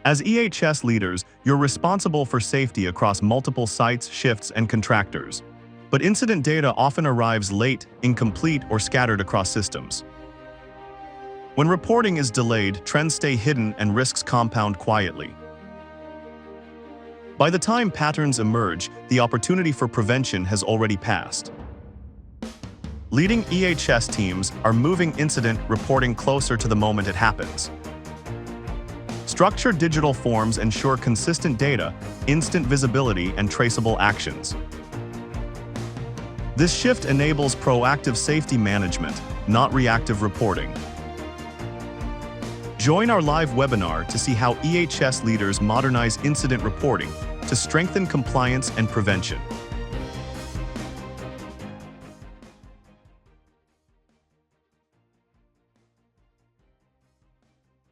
As EHS leaders, you're responsible for safety across multiple sites, shifts, and contractors. But incident data often arrives late, incomplete, or scattered across systems. When reporting is delayed, trends stay hidden and risks compound quietly. By the time patterns emerge, the opportunity for prevention has already passed. Leading EHS teams are moving incident reporting closer to the moment it happens. Structured digital forms ensure consistent data, instant visibility, and traceable actions. This shift enables proactive safety management, not reactive reporting. Join our live webinar to see how EHS leaders modernize incident reporting to strengthen compliance and prevention.